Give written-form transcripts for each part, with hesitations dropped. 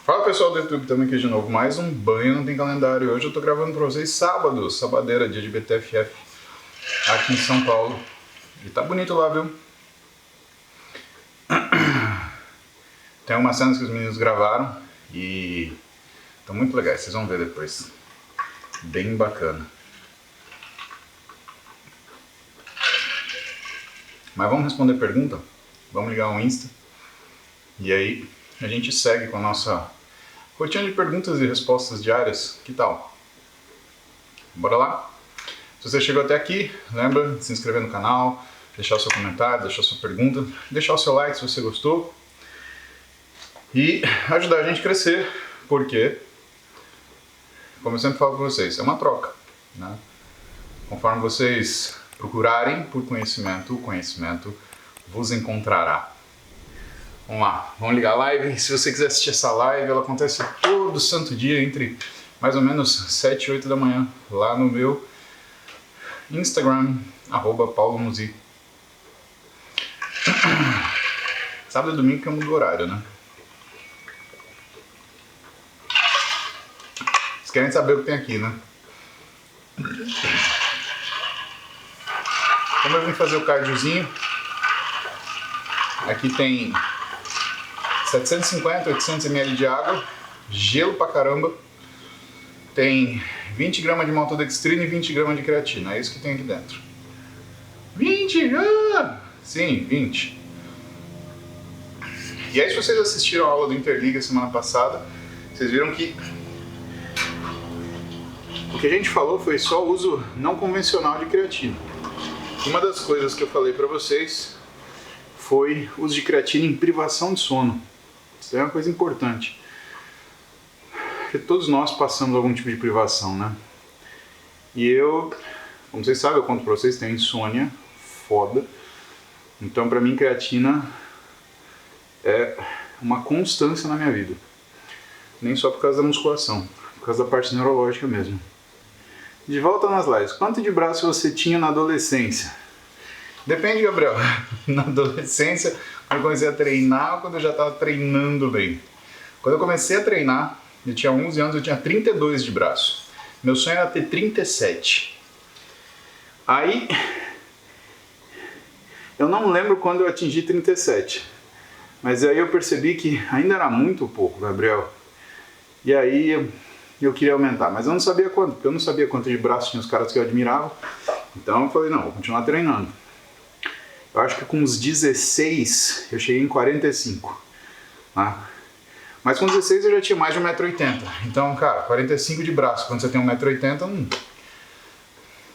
Fala pessoal do YouTube, estamos aqui de novo, mais um banho não tem calendário. Hoje eu tô gravando para vocês sábado, sabadeira, dia de BTFF aqui em São Paulo. E tá bonito lá, viu? Tem umas cenas que os meninos gravaram e estão muito legais, vocês vão ver depois. Bem bacana. Mas vamos responder pergunta? Vamos ligar o Insta e aí a gente segue com a nossa rotina de perguntas e respostas diárias. Que tal? Bora lá? Se você chegou até aqui, lembra de se inscrever no canal, deixar o seu comentário, deixar a sua pergunta, deixar o seu like se você gostou e ajudar a gente a crescer, porque, como eu sempre falo para vocês, é uma troca, né? Conforme vocês procurarem por conhecimento, o conhecimento vos encontrará. Vamos lá, vamos ligar a live. Se você quiser assistir essa live, ela acontece todo santo dia, entre mais ou menos 7 e 8 da manhã, lá no meu Instagram, @paulomusi. Sábado e domingo que eu mudo o horário, né? Vocês querem saber o que tem aqui, né? Como eu vim fazer o cardiozinho, aqui tem 750, 800 ml de água, gelo pra caramba, tem 20 gramas de maltodextrina e 20 gramas de creatina, é isso que tem aqui dentro. 20? Ah! Sim, 20. E aí, se vocês assistiram a aula do Interliga semana passada, vocês viram que o que a gente falou foi só o uso não convencional de creatina. Uma das coisas que eu falei pra vocês foi o uso de creatina em privação de sono. Isso é uma coisa importante, porque todos nós passamos algum tipo de privação, né? E eu, como vocês sabem, eu conto pra vocês, tenho insônia foda. Então pra mim creatina é uma constância na minha vida. Nem só por causa da musculação, por causa da parte neurológica mesmo. De volta nas lives, quanto de braço você tinha na adolescência? Depende, Gabriel. Na adolescência, quando eu comecei a treinar ou quando eu já estava treinando bem? Quando eu comecei a treinar, eu tinha 11 anos, eu tinha 32 de braço. Meu sonho era ter 37. Aí, eu não lembro quando eu atingi 37. Mas aí eu percebi que ainda era muito pouco, Gabriel. E aí eu queria aumentar, mas eu não sabia quanto, porque eu não sabia quanto de braço tinha os caras que eu admirava. Então eu falei, não, vou continuar treinando. Eu acho que com uns 16 eu cheguei em 45. Tá? Mas com 16 eu já tinha mais de 1,80 m. Então, cara, 45 de braço, quando você tem 1,80 m,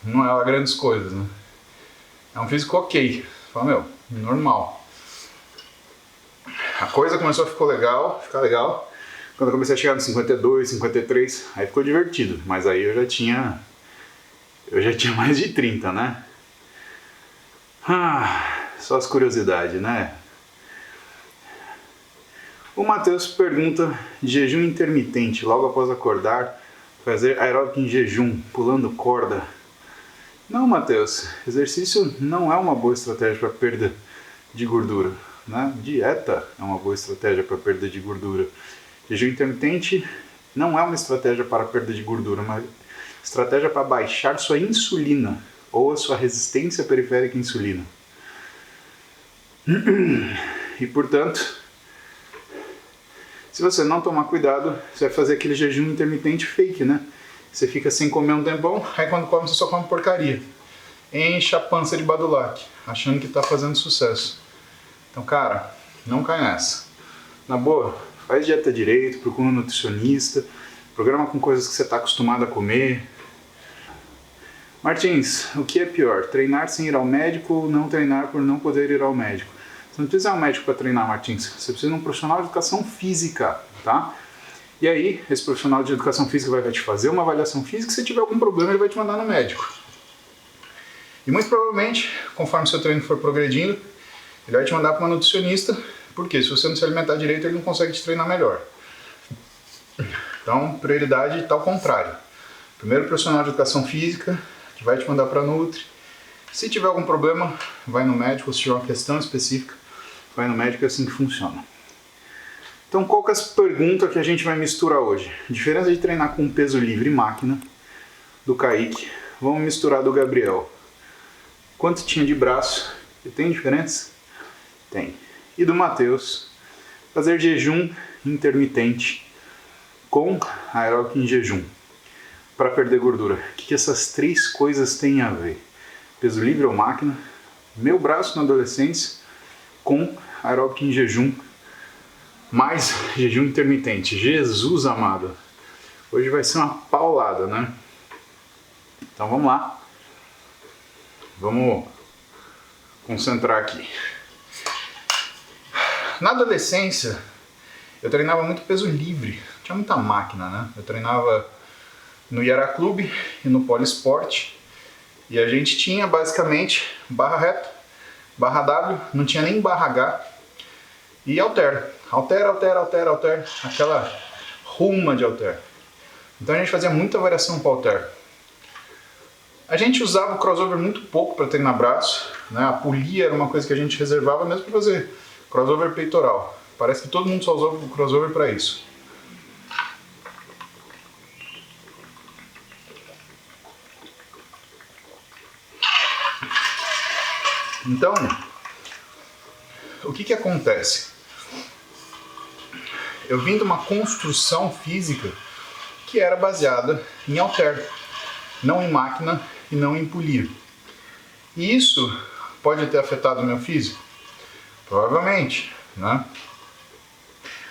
não é lá grandes coisas, né? É um físico ok. Fala, meu, normal. A coisa começou a ficar legal. Quando eu comecei a chegar nos 52, 53, aí ficou divertido. Mas aí eu já tinha mais de 30, né? Só as curiosidades, né? O Matheus pergunta: jejum intermitente, logo após acordar, fazer aeróbico em jejum, pulando corda. Não, Matheus, exercício não é uma boa estratégia para perda de gordura, né? Dieta é uma boa estratégia para perda de gordura. Jejum intermitente não é uma estratégia para perda de gordura, mas estratégia para baixar sua insulina ou a sua resistência periférica à insulina. E portanto, se você não tomar cuidado, você vai fazer aquele jejum intermitente fake, né? Você fica sem comer um tempão, aí quando come você só come porcaria. Enche a pança de Badulac, achando que está fazendo sucesso. Então, cara, não cai nessa. Na boa, faz dieta direito, procura um nutricionista, programa com coisas que você está acostumado a comer. Martins, o que é pior? Treinar sem ir ao médico ou não treinar por não poder ir ao médico? Você não precisa ir ao médico para treinar, Martins. Você precisa de um profissional de educação física, tá? E aí, esse profissional de educação física vai te fazer uma avaliação física. Se tiver algum problema, ele vai te mandar no médico. E muito provavelmente, conforme o seu treino for progredindo, ele vai te mandar para uma nutricionista, porque se você não se alimentar direito, ele não consegue te treinar melhor. Então, prioridade está ao contrário. Primeiro, profissional de educação física, que vai te mandar para a Nutri. Se tiver algum problema, vai no médico. Se tiver uma questão específica, vai no médico, é assim que funciona. Então, qual que é a pergunta que a gente vai misturar hoje? Diferença de treinar com peso livre e máquina, do Kaique. Vamos misturar do Gabriel. Quanto tinha de braço? E tem diferença? Tem. E do Matheus, fazer jejum intermitente com aeróbico em jejum para perder gordura. O que essas três coisas têm a ver? Peso livre ou máquina, meu braço na adolescência com aeróbico em jejum mais jejum intermitente. Jesus amado, hoje vai ser uma paulada, né? Então vamos lá, vamos concentrar aqui. Na adolescência eu treinava muito peso livre, tinha muita máquina, né? Eu treinava no Yara Clube e no Polisport e a gente tinha basicamente barra reta, barra W, não tinha nem barra H e halter, aquela ruma de halter. Então a gente fazia muita variação para halter. A gente usava o crossover muito pouco para treinar braço, né? A polia era uma coisa que a gente reservava mesmo para fazer crossover peitoral. Parece que todo mundo só usava o crossover para isso. Então, o que acontece? Eu vim de uma construção física que era baseada em halter, não em máquina e não em polia. E isso pode ter afetado o meu físico? Provavelmente, né?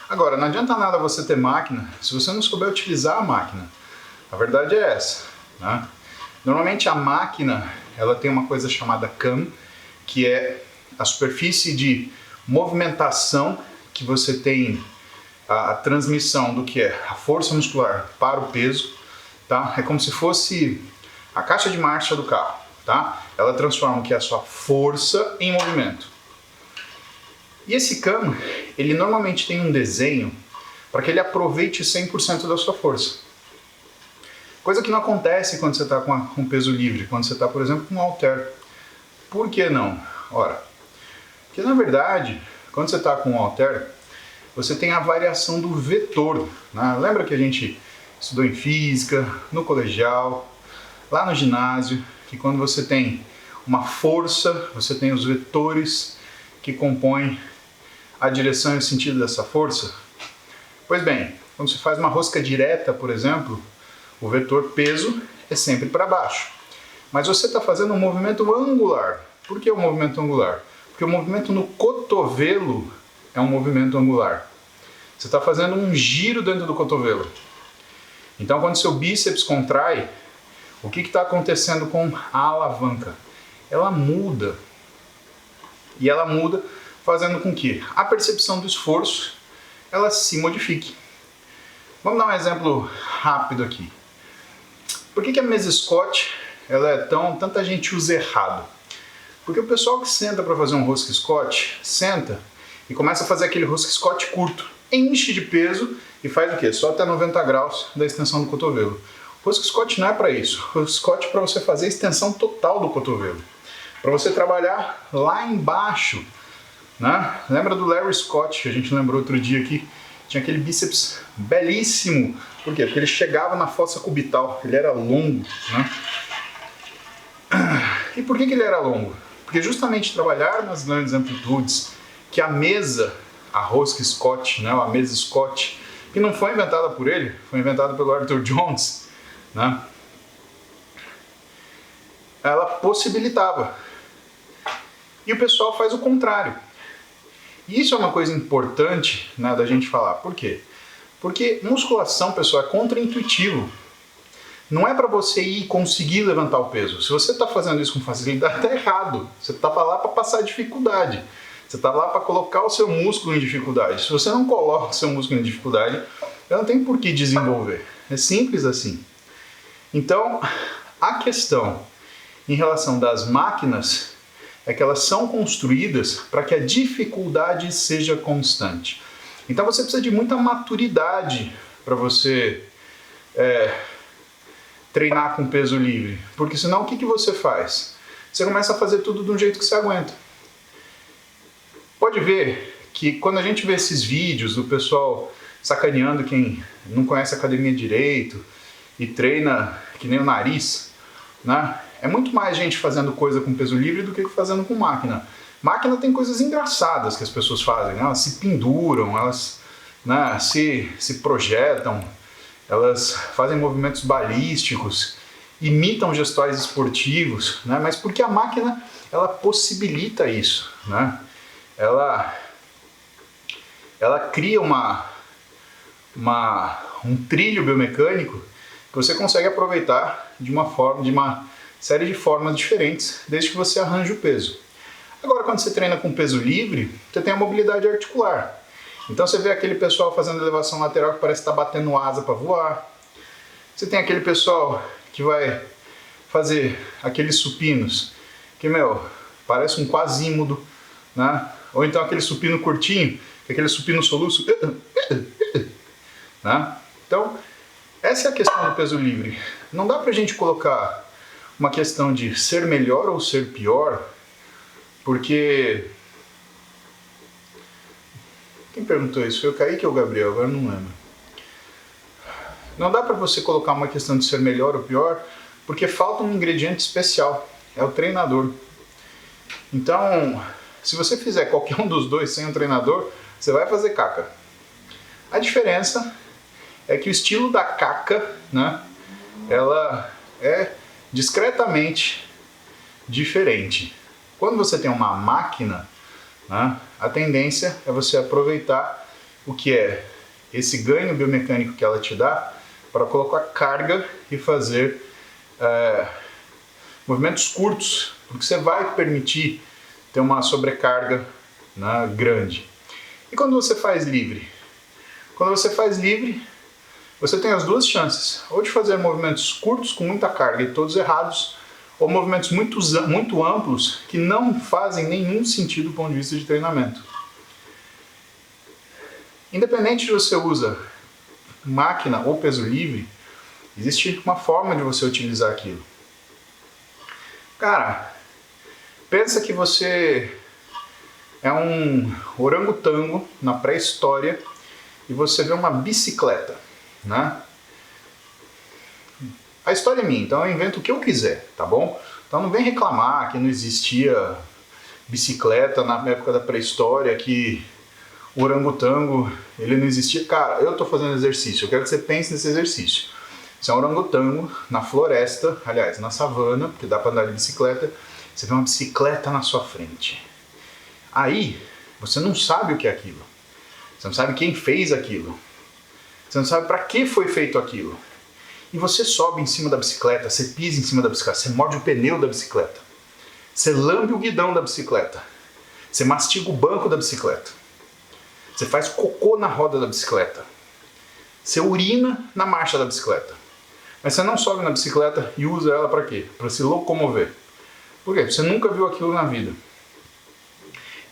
Agora, não adianta nada você ter máquina se você não souber utilizar a máquina. A verdade é essa, né? Normalmente a máquina ela tem uma coisa chamada cam, que é a superfície de movimentação que você tem a transmissão do que é a força muscular para o peso, tá? É como se fosse a caixa de marcha do carro, tá? Ela transforma o que é a sua força em movimento. E esse cam, ele normalmente tem um desenho para que ele aproveite 100% da sua força. Coisa que não acontece quando você está com peso livre, quando você está, por exemplo, com um halter. Por que não? Ora, porque na verdade, quando você está com um halter, você tem a variação do vetor, né? Lembra que a gente estudou em física, no colegial, lá no ginásio, que quando você tem uma força, você tem os vetores que compõem a direção e o sentido dessa força? Pois bem, quando você faz uma rosca direta, por exemplo, o vetor peso é sempre para baixo. Mas você está fazendo um movimento angular. Por que o movimento angular? Porque o movimento no cotovelo é um movimento angular. Você está fazendo um giro dentro do cotovelo. Então, quando seu bíceps contrai, o que está acontecendo com a alavanca? Ela muda. E ela muda fazendo com que a percepção do esforço ela se modifique. Vamos dar um exemplo rápido aqui. Por que a mesa Scott ela é tanta gente usa errado? Porque o pessoal que senta para fazer um rosca Scott, senta e começa a fazer aquele rosca Scott curto, enche de peso e faz o quê? Só até 90 graus da extensão do cotovelo. O rosca Scott não é para isso. O rosca Scott é para você fazer a extensão total do cotovelo. Para você trabalhar lá embaixo, né? Lembra do Larry Scott, que a gente lembrou outro dia aqui? Tinha aquele bíceps belíssimo. Por quê? Porque ele chegava na fossa cubital, ele era longo, né? E por que ele era longo? Porque justamente trabalhar nas grandes amplitudes, que a mesa, a rosca Scott, né? A mesa Scott, que não foi inventada por ele, foi inventada pelo Arthur Jones, né? Ela possibilitava. E o pessoal faz o contrário. E isso é uma coisa importante, né, da gente falar. Por quê? Porque musculação, pessoal, é contraintuitivo. Não é para você ir conseguir levantar o peso. Se você está fazendo isso com facilidade, está errado. Você está lá para passar dificuldade. Você está lá para colocar o seu músculo em dificuldade. Se você não coloca o seu músculo em dificuldade, ele não tem por que desenvolver. É simples assim. Então, a questão em relação das máquinas é que elas são construídas para que a dificuldade seja constante. Então você precisa de muita maturidade para você treinar com peso livre. Porque senão o que você faz? Você começa a fazer tudo de um jeito que você aguenta. Pode ver que quando a gente vê esses vídeos do pessoal sacaneando quem não conhece a academia direito e treina que nem o nariz, né? É muito mais gente fazendo coisa com peso livre do que fazendo com máquina. Máquina tem coisas engraçadas que as pessoas fazem, né? Elas se penduram, elas, né, se projetam, elas fazem movimentos balísticos, imitam gestores esportivos, né? Mas porque a máquina ela possibilita isso, né? Ela cria um trilho biomecânico que você consegue aproveitar de uma série de formas diferentes, desde que você arranje o peso. Agora, quando você treina com peso livre, você tem a mobilidade articular. Então você vê aquele pessoal fazendo elevação lateral que parece estar batendo asa para voar. Você tem aquele pessoal que vai fazer aqueles supinos que, parece um quasímodo, né? Ou então aquele supino curtinho, aquele supino soluço, né? Então, essa é a questão do peso livre. Não dá pra gente colocar uma questão de ser melhor ou ser pior, porque... Quem perguntou isso? Foi o Kaique ou o Gabriel? Agora não lembro. Não dá pra você colocar uma questão de ser melhor ou pior, porque falta um ingrediente especial. É o treinador. Então, se você fizer qualquer um dos dois sem um treinador, você vai fazer caca. A diferença é que o estilo da caca, né, ela é discretamente diferente. Quando você tem uma máquina, né, a tendência é você aproveitar o que é esse ganho biomecânico que ela te dá para colocar carga e fazer movimentos curtos, porque você vai permitir ter uma sobrecarga, né, grande. E quando você faz livre? Quando você faz livre, você tem as duas chances, ou de fazer movimentos curtos com muita carga e todos errados, ou movimentos muito amplos que não fazem nenhum sentido do ponto de vista de treinamento. Independente de você usa máquina ou peso livre, existe uma forma de você utilizar aquilo. Cara, pensa que você é um orangotango na pré-história e você vê uma bicicleta, né? A história é minha, então eu invento o que eu quiser, tá bom? Então não vem reclamar que não existia bicicleta na época da pré-história, que o orangotango ele não existia. Cara, eu tô fazendo exercício, eu quero que você pense nesse exercício. Você é um orangotango na floresta, aliás, na savana, porque dá para andar de bicicleta, você vê uma bicicleta na sua frente. Aí, você não sabe o que é aquilo. Você não sabe quem fez aquilo. Você não sabe para que foi feito aquilo. E você sobe em cima da bicicleta, você pisa em cima da bicicleta, você morde o pneu da bicicleta. Você lambe o guidão da bicicleta. Você mastiga o banco da bicicleta. Você faz cocô na roda da bicicleta. Você urina na marcha da bicicleta. Mas você não sobe na bicicleta e usa ela para quê? Para se locomover. Por quê? Você nunca viu aquilo na vida.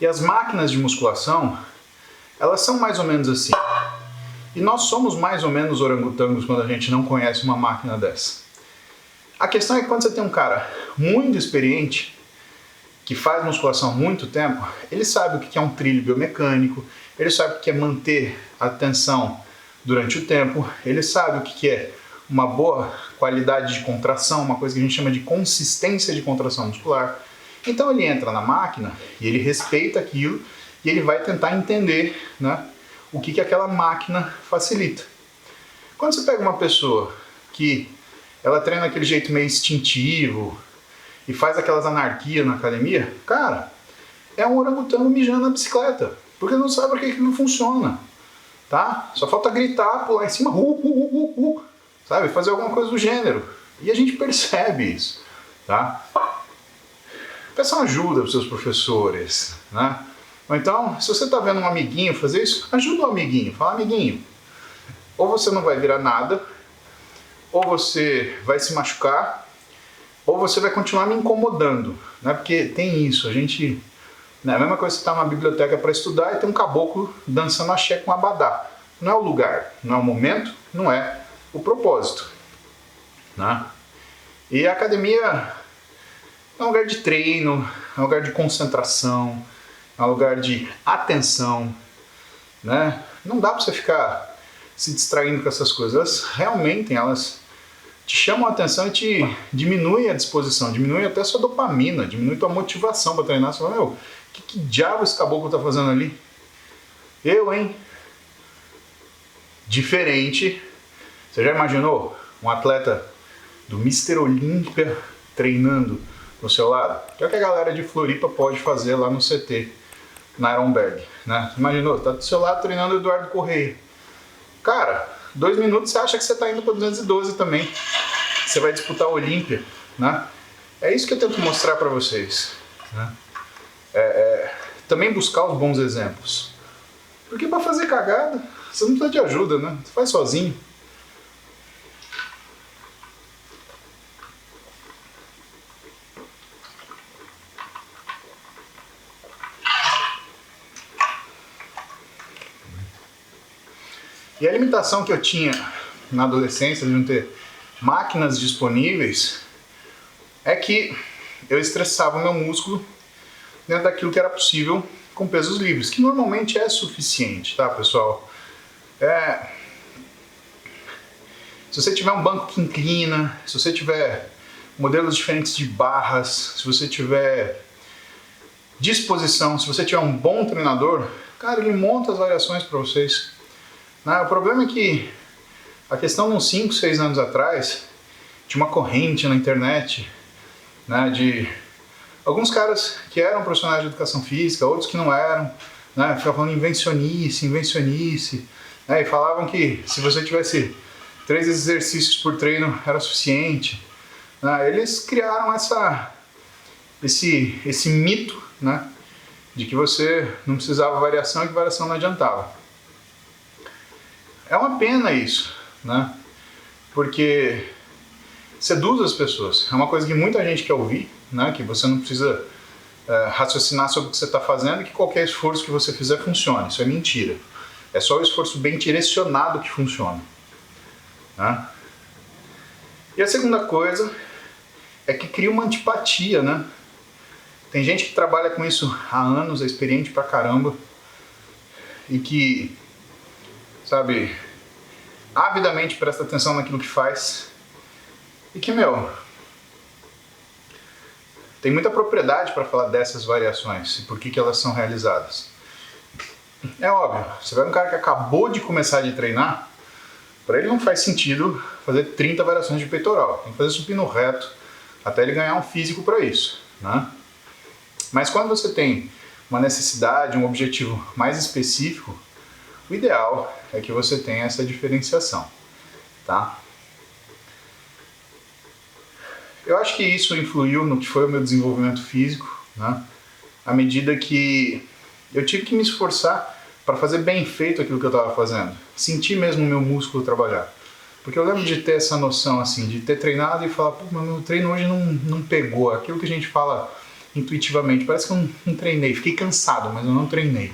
E as máquinas de musculação, elas são mais ou menos assim. E nós somos mais ou menos orangotangos quando a gente não conhece uma máquina dessa. A questão é que quando você tem um cara muito experiente, que faz musculação há muito tempo, ele sabe o que é um trilho biomecânico, ele sabe o que é manter a tensão durante o tempo, ele sabe o que é uma boa qualidade de contração, uma coisa que a gente chama de consistência de contração muscular. Então ele entra na máquina e ele respeita aquilo e ele vai tentar entender, né, o que aquela máquina facilita. Quando você pega uma pessoa que ela treina daquele jeito meio instintivo e faz aquelas anarquias na academia, cara, é um orangotango mijando na bicicleta, porque não sabe por que aquilo funciona, tá? Só falta gritar, pular em cima, sabe? Fazer alguma coisa do gênero. E a gente percebe isso, tá? Peça uma ajuda para os seus professores, né? Ou então, se você está vendo um amiguinho fazer isso, ajuda o amiguinho. Fala, amiguinho, ou você não vai virar nada, ou você vai se machucar, ou você vai continuar me incomodando, né? Porque tem isso, a gente... Né? A mesma coisa que você está numa biblioteca para estudar e tem um caboclo dançando axé com abadá. Não é o lugar, não é o momento, não é o propósito, né? E a academia é um lugar de treino, é um lugar de concentração, é um lugar de atenção, né? Não dá para você ficar se distraindo com essas coisas. Elas realmente, elas te chamam a atenção e te diminuem a disposição, diminui até a sua dopamina, diminui a tua motivação para treinar. Você fala, meu, que diabo esse caboclo tá fazendo ali? Eu, hein? Diferente. Você já imaginou um atleta do Mr. Olímpia treinando no seu lado? Que é o que a galera de Floripa pode fazer lá no CT, na Ironberg, né? Imaginou, tá do seu lado treinando o Eduardo Correia. Cara, 2 minutos você acha que você tá indo para 212 também. Você vai disputar a Olímpia, né? É isso que eu tento mostrar para vocês, né? Também buscar os bons exemplos. Porque para fazer cagada, você não precisa de ajuda, né? Você faz sozinho. E a limitação que eu tinha na adolescência de não ter máquinas disponíveis é que eu estressava o meu músculo dentro daquilo que era possível com pesos livres, que normalmente é suficiente, tá, pessoal? Se você tiver um banco que inclina, se você tiver modelos diferentes de barras, se você tiver disposição, se você tiver um bom treinador, cara, ele monta as variações para vocês. O problema é que a questão de uns 5, 6 anos atrás tinha uma corrente na internet, né, de alguns caras que eram profissionais de educação física, outros que não eram, né, ficavam falando invencionice, né, e falavam que se você tivesse 3 exercícios por treino era suficiente. Né, eles criaram esse mito, né, de que você não precisava variação e que variação não adiantava. É uma pena isso, né? Porque seduz as pessoas. É uma coisa que muita gente quer ouvir, né? Que você não precisa raciocinar sobre o que você está fazendo e que qualquer esforço que você fizer funcione. Isso é mentira. É só o esforço bem direcionado que funciona, né? E a segunda coisa é que cria uma antipatia, né? Tem gente que trabalha com isso há anos, é experiente pra caramba e que, sabe, avidamente presta atenção naquilo que faz e que, meu, tem muita propriedade para falar dessas variações e por que elas são realizadas. É óbvio, você vai um cara que acabou de começar a treinar, para ele não faz sentido fazer 30 variações de peitoral, tem que fazer supino reto até ele ganhar um físico para isso, né? Mas quando você tem uma necessidade, um objetivo mais específico, o ideal é que você tenha essa diferenciação, tá? Eu acho que isso influiu no que foi o meu desenvolvimento físico, né? À medida que eu tive que me esforçar para fazer bem feito aquilo que eu estava fazendo, sentir mesmo o meu músculo trabalhar. Porque eu lembro de ter essa noção, assim, de ter treinado e falar, pô, mas meu treino hoje não pegou, aquilo que a gente fala intuitivamente, parece que eu não treinei, fiquei cansado, mas eu não treinei.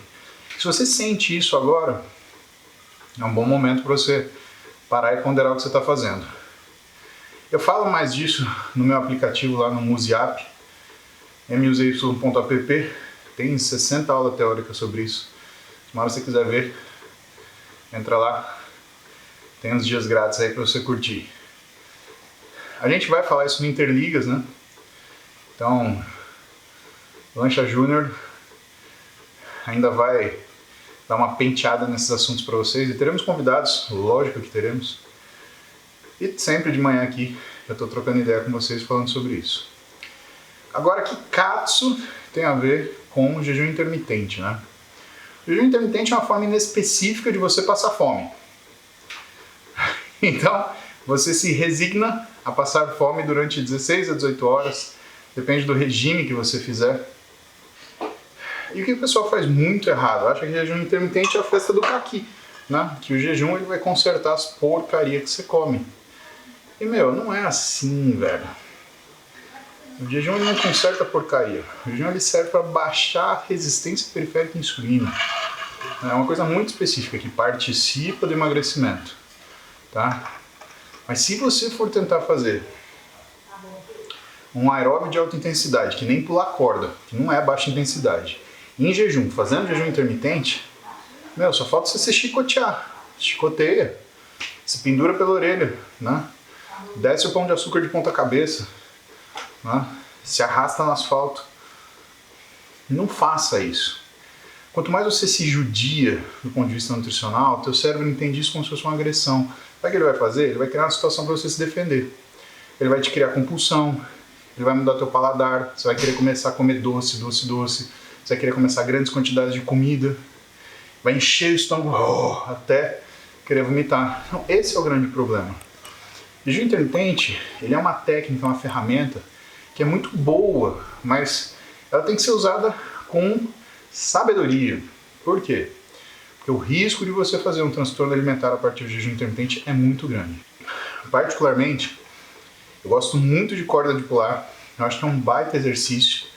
Se você sente isso agora, é um bom momento para você parar e ponderar o que você está fazendo. Eu falo mais disso no meu aplicativo lá no Museapp, musey.app, tem 60 aulas teóricas sobre isso. Se uma hora você quiser ver, entra lá, tem uns dias grátis aí para você curtir. A gente vai falar isso no Interligas, né? Então, Lancha Júnior ainda vai dar uma penteada nesses assuntos para vocês e teremos convidados, lógico que teremos. E sempre de manhã aqui eu estou trocando ideia com vocês falando sobre isso. Agora, que Katsu tem a ver com o jejum intermitente, né? O jejum intermitente é uma forma inespecífica de você passar fome. Então, você se resigna a passar fome durante 16 a 18 horas, depende do regime que você fizer. E o que o pessoal faz muito errado? Acha que jejum intermitente é a festa do caqui, né? Que o jejum ele vai consertar as porcarias que você come. E, meu, não é assim, velho. O jejum ele não conserta a porcaria. O jejum ele serve para baixar a resistência periférica à insulina. É uma coisa muito específica que participa do emagrecimento, tá? Mas se você for tentar fazer um aeróbio de alta intensidade, que nem pular corda, que não é baixa intensidade, Em jejum, fazendo jejum intermitente, meu, só falta você se chicotear. Chicoteia, se pendura pela orelha, né? Desce o pão de açúcar de ponta cabeça, né? Se arrasta no asfalto. Não faça isso. Quanto mais você se judia do ponto de vista nutricional, teu cérebro entende isso como se fosse uma agressão. Sabe o que ele vai fazer? Ele vai criar uma situação para você se defender. Ele vai te criar compulsão, ele vai mudar teu paladar, você vai querer começar a comer doce, você vai querer começar grandes quantidades de comida, vai encher o estômago até querer vomitar. Então, esse é o grande problema. O jejum intermitente, ele é uma técnica, uma ferramenta que é muito boa, mas ela tem que ser usada com sabedoria. Por quê? Porque o risco de você fazer um transtorno alimentar a partir do jejum intermitente é muito grande. Particularmente, eu gosto muito de corda de pular, eu acho que é um baita exercício,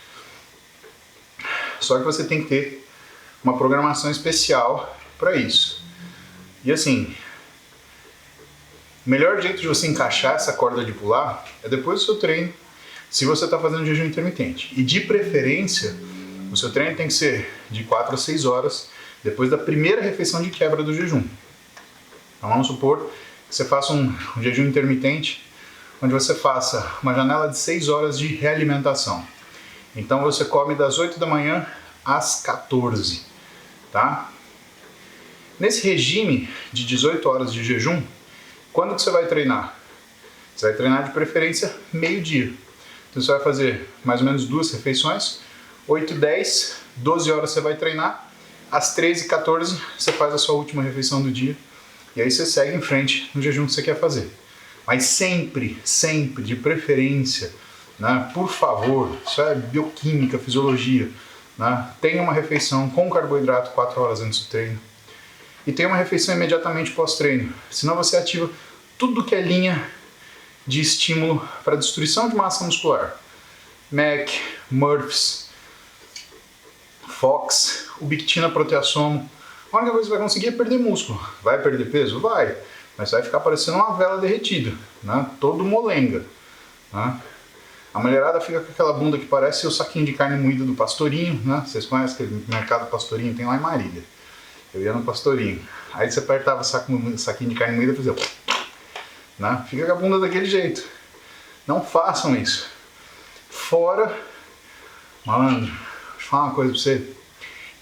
só que você tem que ter uma programação especial para isso. E assim, o melhor jeito de você encaixar essa corda de pular é depois do seu treino, se você está fazendo jejum intermitente. E de preferência, o seu treino tem que ser de 4 a 6 horas depois da primeira refeição de quebra do jejum. Então vamos supor que você faça um jejum intermitente, onde você faça uma janela de 6 horas de realimentação. Então você come das 8 da manhã às 14, tá? Nesse regime de 18 horas de jejum, quando que você vai treinar? Você vai treinar de preferência meio-dia. Então você vai fazer mais ou menos 2 refeições, 8, 10, 12 horas você vai treinar, às 13, 14 você faz a sua última refeição do dia, e aí você segue em frente no jejum que você quer fazer. Mas sempre, sempre, de preferência, né, por favor, isso é bioquímica, fisiologia, né, tenha uma refeição com carboidrato 4 horas antes do treino e tenha uma refeição imediatamente pós-treino, senão você ativa tudo que é linha de estímulo para destruição de massa muscular. MEC, Murphys, Fox, ubiquitina proteassomo. A única coisa que você vai conseguir é perder músculo. Vai perder peso? Vai. Mas vai ficar parecendo uma vela derretida, né? Todo molenga. Né? A mulherada fica com aquela bunda que parece o saquinho de carne moída do Pastorinho, né? Vocês conhecem aquele mercado Pastorinho? Tem lá em Marília. Eu ia no Pastorinho. Aí você apertava o saquinho de carne moída e fazia... Né? Fica com a bunda daquele jeito. Não façam isso. Fora... Malandro, deixa eu falar uma coisa pra você.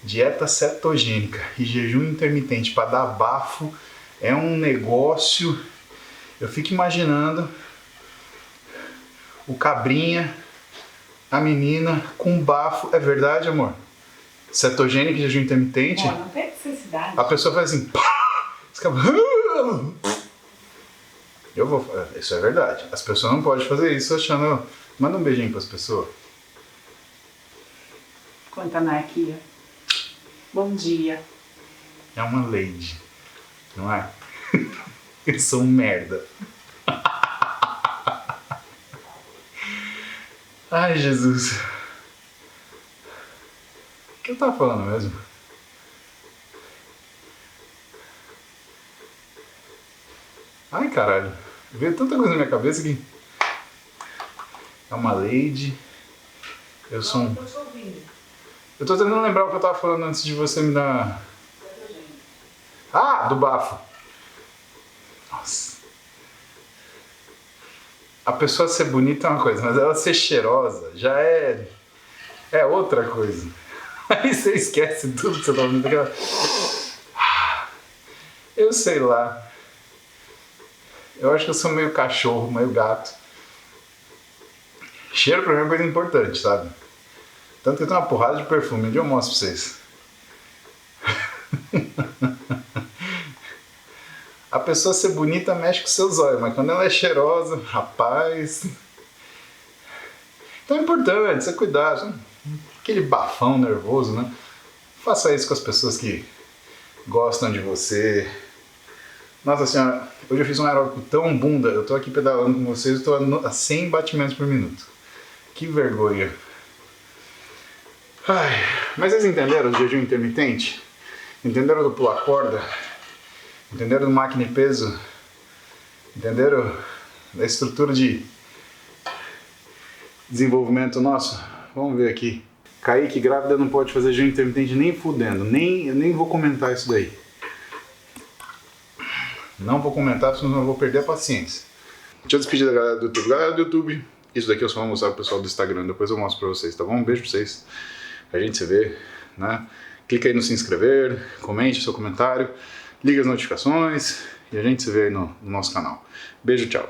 Dieta cetogênica e jejum intermitente para dar bafo é um negócio... Eu fico imaginando o cabrinha, a menina com bafo. É verdade, amor? Cetogênica e jejum intermitente? Bom, não tem necessidade. A pessoa faz assim... Isso é verdade. As pessoas não podem fazer isso achando... Manda um beijinho para as pessoas. Conta na aqui, ó. Bom dia. É uma lady, não é? Eu sou um merda. Ai, Jesus. O que eu tava falando mesmo? Ai, caralho. Veio tanta coisa na minha cabeça que... É uma lady. Eu sou um... Eu tô tentando lembrar o que eu tava falando antes de você me dar... Ah, do bafo. Nossa. A pessoa ser bonita é uma coisa, mas ela ser cheirosa já é outra coisa. Aí você esquece tudo que você tá falando. Eu sei lá. Eu acho que eu sou meio cachorro, meio gato. Cheiro pra mim é uma coisa importante, sabe? Tanto que eu tenho uma porrada de perfume. Eu mostro pra vocês. A pessoa ser bonita mexe com seus olhos, mas quando ela é cheirosa, rapaz... Então é importante você cuidar. Sabe? Aquele bafão nervoso, né? Faça isso com as pessoas que gostam de você. Nossa senhora, hoje eu fiz um aeróbico tão bunda. Eu tô aqui pedalando com vocês, eu tô a 100 batimentos por minuto. Que vergonha. Ai, mas vocês entenderam do jejum intermitente? Entenderam do pular corda? Entenderam do máquina e peso? Entenderam da estrutura de desenvolvimento nosso? Vamos ver aqui. Kaique, grávida não pode fazer jejum intermitente nem fudendo. Eu nem vou comentar isso daí. Não vou comentar, senão eu vou perder a paciência. Deixa eu despedir da galera do YouTube. Galera do YouTube, isso daqui eu só vou mostrar pro pessoal do Instagram. Depois eu mostro pra vocês, tá bom? Um beijo pra vocês. A gente se vê, né? Clica aí no se inscrever, comente seu comentário, liga as notificações e a gente se vê aí no nosso canal. Beijo, tchau.